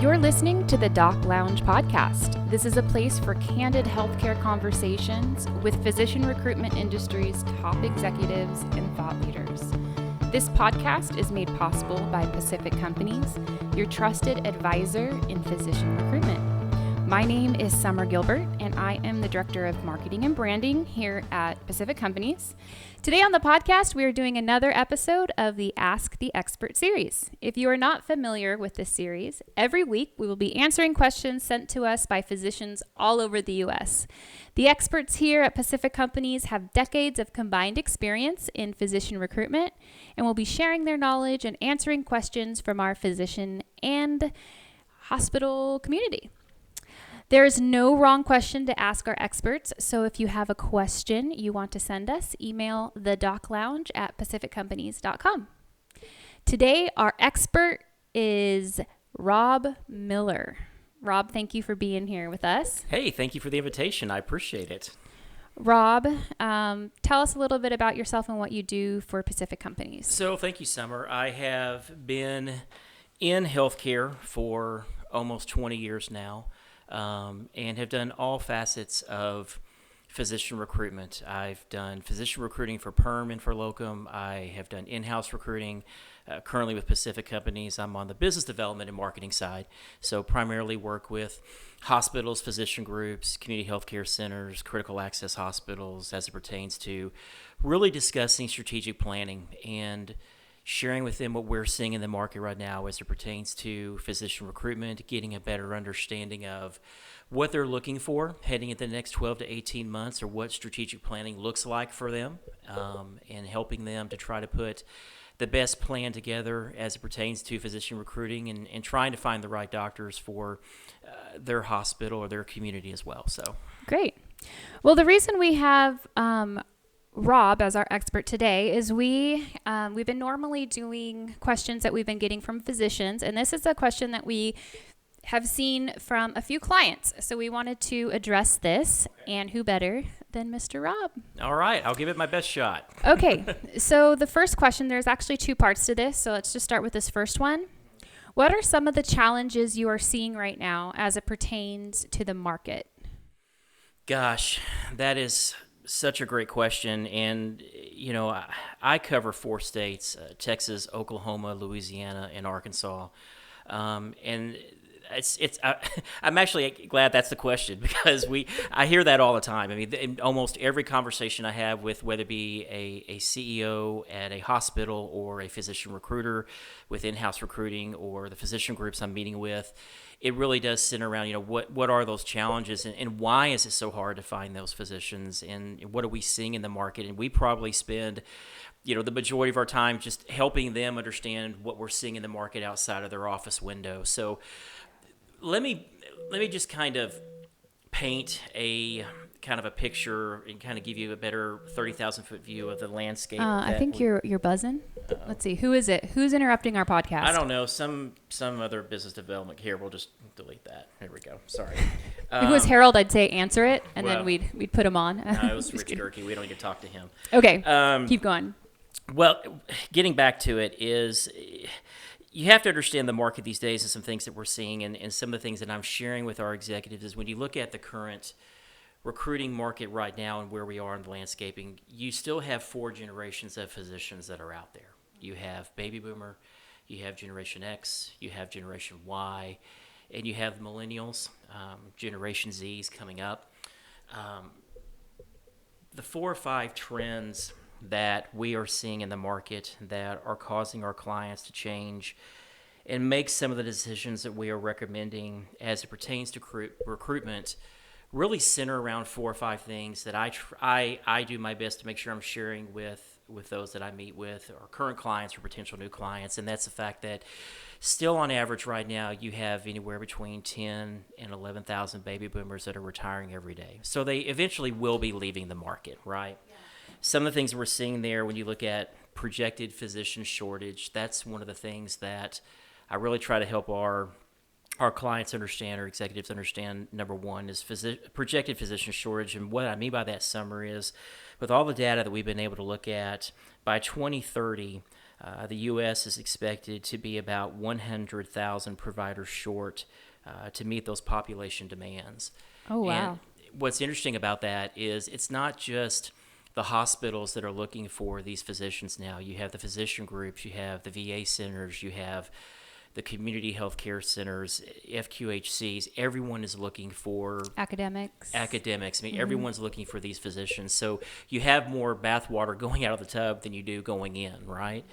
You're listening to the Doc Lounge podcast. This is a place for candid healthcare conversations with physician recruitment industry's top executives and thought leaders. This podcast is made possible by Pacific Companies, your trusted advisor in physician recruitment. My name is Summer Gilbert, and I am the Director of Marketing and Branding here at Pacific Companies. Today on the podcast, we are doing another episode of the Ask the Expert series. If you are not familiar with this series, every week we will be answering questions sent to us by physicians all over the U.S. The experts here at Pacific Companies have decades of combined experience in physician recruitment and will be sharing their knowledge and answering questions from our physician and hospital community. There is no wrong question to ask our experts, so if you have a question you want to send us, email thedoclounge@pacificcompanies.com. Today, our expert is Rob Miller. Rob, thank you for being here with us. Hey, thank you for the invitation. I appreciate it. Rob, tell us a little bit about yourself and what you do for Pacific Companies. So, thank you, Summer. I have been in healthcare for almost 20 years now. And have done all facets of physician recruitment. I've done physician recruiting for perm and for locum. I have done in-house recruiting. Currently with Pacific Companies, I'm on the business development and marketing side. So primarily work with hospitals, physician groups, community healthcare centers, critical access hospitals as it pertains to really discussing strategic planning and sharing with them what we're seeing in the market right now as it pertains to physician recruitment, getting a better understanding of what they're looking for heading into the next 12 to 18 months or what strategic planning looks like for them, and helping them to try to put the best plan together as it pertains to physician recruiting and trying to find the right doctors for their hospital or their community as well. So Great. Well, the reason we have Rob as our expert today is we've been normally doing questions that we've been getting from physicians, and this is a question that we have seen from a few clients. So we wanted to address this, and who better than Mr. Rob? All right, I'll give it my best shot. Okay, so the first question, there's actually two parts to this, so let's just start with this first one. What are some of the challenges you are seeing right now as it pertains to the market? Gosh, that is such a great question. And, you know, I cover 4 states, Texas, Oklahoma, Louisiana, and Arkansas. And I'm actually glad that's the question because I hear that all the time. I mean, in almost every conversation I have with whether it be a CEO at a hospital or a physician recruiter with in-house recruiting or the physician groups I'm meeting with, it really does center around, you know, what are those challenges and why is it so hard to find those physicians and what are we seeing in the market? And we probably spend, you know, the majority of our time just helping them understand what we're seeing in the market outside of their office window. So let me just kind of paint a kind of a picture and kind of give you a better 30,000-foot view of the landscape. I think you're buzzing. Let's see. Who is it? Who's interrupting our podcast? I don't know. Some other business development here. We'll just delete that. There we go. Sorry. If it was Harold, I'd say answer it, and then we'd put him on. No, it was Rich Durkee. We don't need to talk to him. Okay. Keep going. Well, getting back to it is, you have to understand the market these days and some things that we're seeing, and some of the things that I'm sharing with our executives is when you look at the current recruiting market right now and where we are in the landscaping, you still have 4 generations of physicians that are out there. You have baby boomer, you have Generation X, you have Generation Y, and you have the millennials, Generation Z's coming up. The 4 or 5 trends that we are seeing in the market that are causing our clients to change and make some of the decisions that we are recommending as it pertains to recruitment really center around 4 or 5 things that I do my best to make sure I'm sharing with those that I meet with, or current clients or potential new clients. And that's the fact that still on average right now, you have anywhere between 10 and 11,000 baby boomers that are retiring every day. So they eventually will be leaving the market, right? Yeah. Some of the things we're seeing there when you look at projected physician shortage, that's one of the things that I really try to help our clients understand, or executives understand. Number one is projected physician shortage. And what I mean by that, Summer, is with all the data that we've been able to look at, by 2030, The U.S. is expected to be about 100,000 providers short to meet those population demands. Oh, wow. And what's interesting about that is it's not just the hospitals that are looking for these physicians now. You have the physician groups, you have the VA centers, you have the community health care centers, FQHCs. Everyone is looking for Academics. I mean, everyone's looking for these physicians. So you have more bathwater going out of the tub than you do going in, right?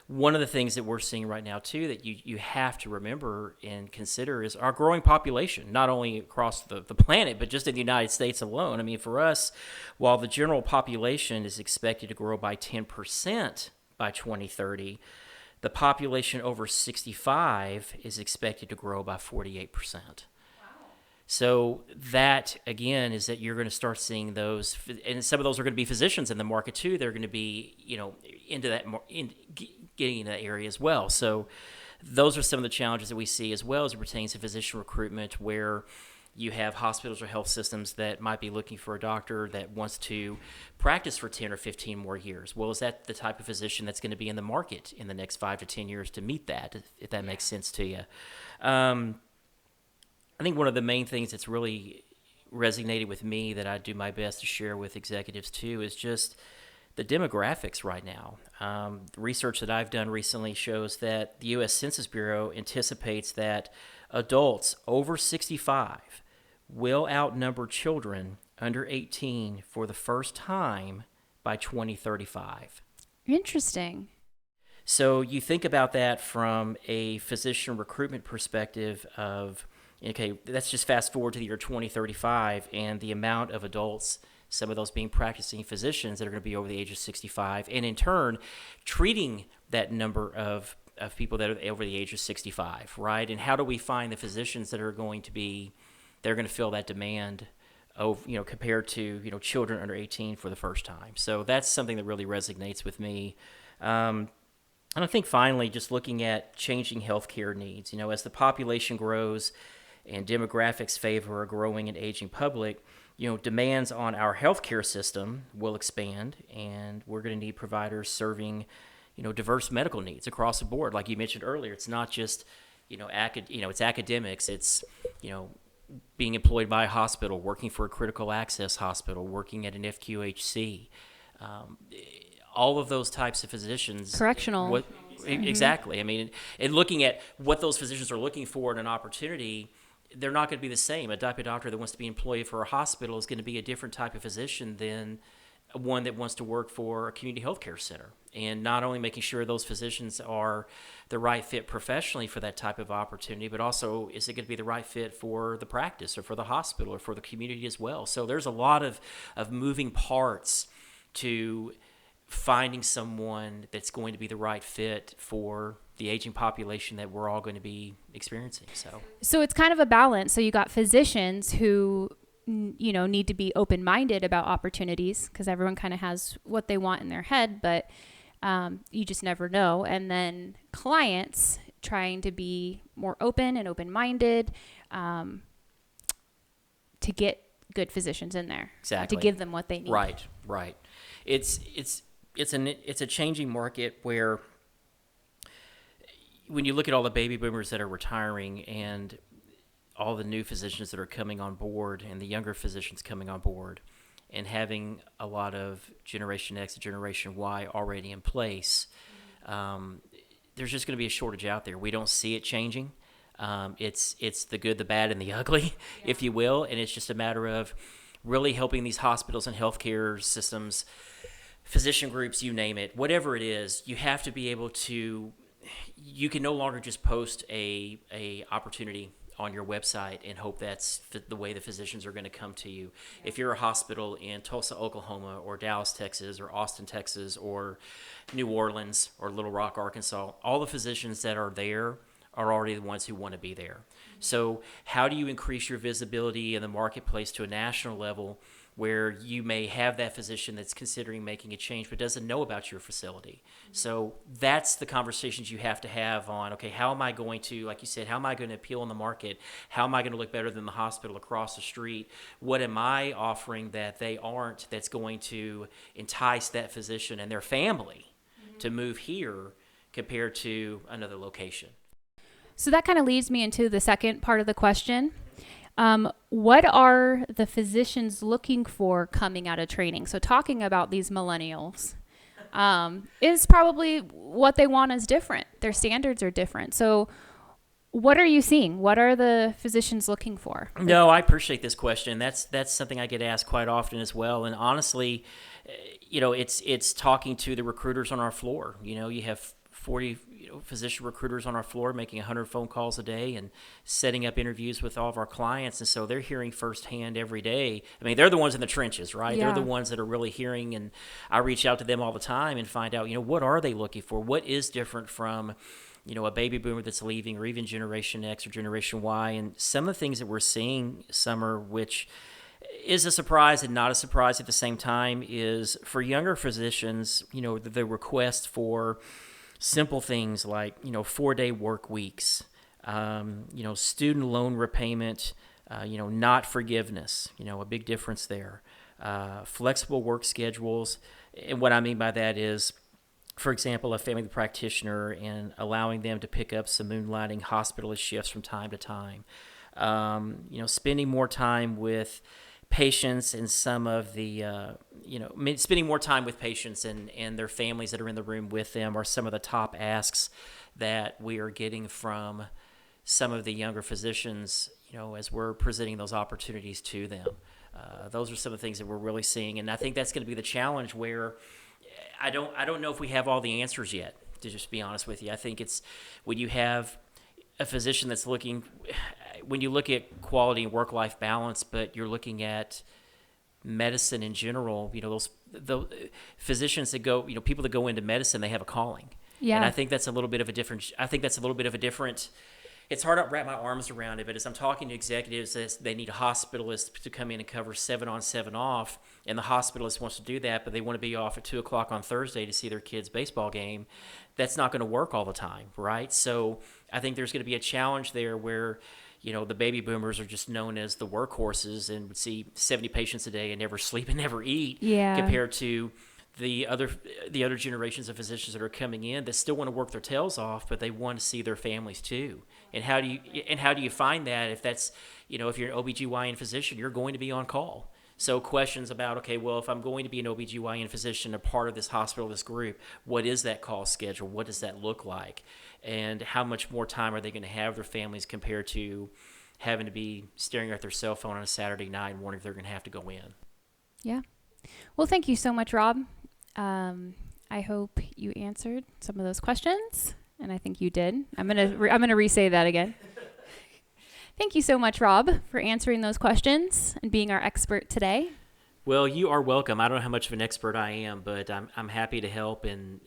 One of the things that we're seeing right now, too, that you have to remember and consider is our growing population, not only across the planet, but just in the United States alone. I mean, for us, while the general population is expected to grow by 10% by 2030, the population over 65 is expected to grow by 48%. So that, again, is that you're going to start seeing those, and some of those are going to be physicians in the market too. They're going to be, into that, getting into that area as well. So those are some of the challenges that we see as well as it pertains to physician recruitment, where you have hospitals or health systems that might be looking for a doctor that wants to practice for 10 or 15 more years. Well, is that the type of physician that's going to be in the market in the next 5 to 10 years to meet that, if that makes sense to you? I think one of the main things that's really resonated with me that I do my best to share with executives too is just the demographics right now. The research that I've done recently shows that the U.S. Census Bureau anticipates that adults over 65 will outnumber children under 18 for the first time by 2035. Interesting. So you think about that from a physician recruitment perspective of, okay, let's just fast forward to the year 2035 and the amount of adults, some of those being practicing physicians that are going to be over the age of 65, and in turn, treating that number of people that are over the age of 65, right? And how do we find the physicians that are going to fill that demand of, compared to, children under 18 for the first time? So that's something that really resonates with me. And I think finally, just looking at changing healthcare needs, as the population grows and demographics favor a growing and aging public, demands on our healthcare system will expand, and we're going to need providers serving, diverse medical needs across the board. Like you mentioned earlier, it's not just, it's academics. It's, being employed by a hospital, working for a critical access hospital, working at an FQHC. All of those types of physicians. Correctional. Exactly. I mean, and looking at what those physicians are looking for in an opportunity, they're not going to be the same. A type of doctor that wants to be employed for a hospital is going to be a different type of physician than one that wants to work for a community health care center. And not only making sure those physicians are the right fit professionally for that type of opportunity, but also is it going to be the right fit for the practice or for the hospital or for the community as well. So there's a lot of moving parts to finding someone that's going to be the right fit for the aging population that we're all going to be experiencing. So it's kind of a balance. So you got physicians who, need to be open-minded about opportunities, because everyone kind of has what they want in their head, but you just never know. And then clients trying to be more open and open-minded to get good physicians in there. Exactly. To give them what they need. Right. It's a changing market where when you look at all the baby boomers that are retiring and all the new physicians that are coming on board and the younger physicians coming on board and having a lot of Generation X and Generation Y already in place, there's just going to be a shortage out there. We don't see it changing. It's the good, the bad, and the ugly, if you will, and it's just a matter of really helping these hospitals and healthcare systems, physician groups, you name it, whatever it is, you have to be able to, you can no longer just post a opportunity on your website and hope that's the way the physicians are going to come to you. If you're a hospital in Tulsa, Oklahoma, or Dallas, Texas, or Austin, Texas, or New Orleans, or Little Rock, Arkansas, all the physicians that are there are already the ones who want to be there. So how do you increase your visibility in the marketplace to a national level where you may have that physician that's considering making a change but doesn't know about your facility? So that's the conversations you have to have on, okay, how am I going to, like you said, how am I going to appeal in the market? How am I going to look better than the hospital across the street? What am I offering that they aren't that's going to entice that physician and their family to move here compared to another location. So that kind of leads me into the second part of the question. What are the physicians looking for coming out of training? So talking about these millennials is probably what they want is different. Their standards are different. So what are you seeing? What are the physicians looking for? No, I appreciate this question. That's something I get asked quite often as well. And honestly, it's talking to the recruiters on our floor. You have 40 physician recruiters on our floor making 100 phone calls a day and setting up interviews with all of our clients. And so they're hearing firsthand every day. I mean, they're the ones in the trenches, right? Yeah. They're the ones that are really hearing. And I reach out to them all the time and find out, what are they looking for? What is different from a baby boomer that's leaving, or even Generation X or Generation Y. And some of the things that we're seeing, Summer, which is a surprise and not a surprise at the same time, is for younger physicians, the request for simple things like, 4-day work weeks, student loan repayment, not forgiveness, a big difference there. Flexible work schedules. And what I mean by that is, for example, a family practitioner and allowing them to pick up some moonlighting hospitalist shifts from time to time. Spending more time with patients and some of the, spending more time with patients and their families that are in the room with them are some of the top asks that we are getting from some of the younger physicians, as we're presenting those opportunities to them. Those are some of the things that we're really seeing. And I think that's going to be the challenge where I don't know if we have all the answers yet, to just be honest with you. I think it's when you have a physician that's looking, when you look at quality and work-life balance, but you're looking at medicine in general, those physicians that go, people that go into medicine, they have a calling. Yeah. And I think that's a little bit of a different, it's hard to wrap my arms around it, but as I'm talking to executives, they need a hospitalist to come in and cover 7 on, 7 off, and the hospitalist wants to do that, but they want to be off at 2 o'clock on Thursday to see their kid's baseball game. That's not going to work all the time, right? So I think there's going to be a challenge there where, the baby boomers are just known as the workhorses and would see 70 patients a day and never sleep and never eat, compared to the other generations of physicians that are coming in that still want to work their tails off, but they want to see their families too. And how do you find that if that's, if you're an OBGYN physician, you're going to be on call. So questions about, okay, well, if I'm going to be an OBGYN physician, a part of this hospital, this group, what is that call schedule? What does that look like? And how much more time are they going to have their families compared to having to be staring at their cell phone on a Saturday night and wondering if they're going to have to go in? Yeah. Well, thank you so much, Rob. I hope you answered some of those questions, and I think you did. I'm gonna re-say that again. Thank you so much, Rob, for answering those questions and being our expert today. Well, you are welcome. I don't know how much of an expert I am, but I'm happy to help and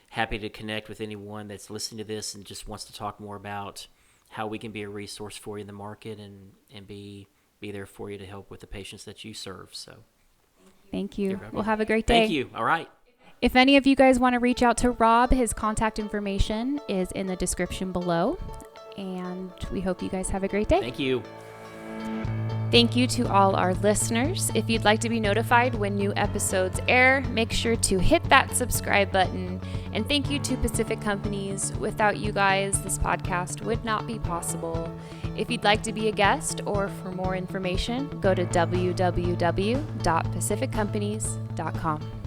happy to connect with anyone that's listening to this and just wants to talk more about how we can be a resource for you in the market and be there for you to help with the patients that you serve. So. Thank you. We'll have a great day. Thank you. All right. If any of you guys want to reach out to Rob, his contact information is in the description below. And we hope you guys have a great day. Thank you. Thank you to all our listeners. If you'd like to be notified when new episodes air, make sure to hit that subscribe button. And thank you to Pacific Companies. Without you guys, this podcast would not be possible. If you'd like to be a guest or for more information, go to www.pacificcompanies.com.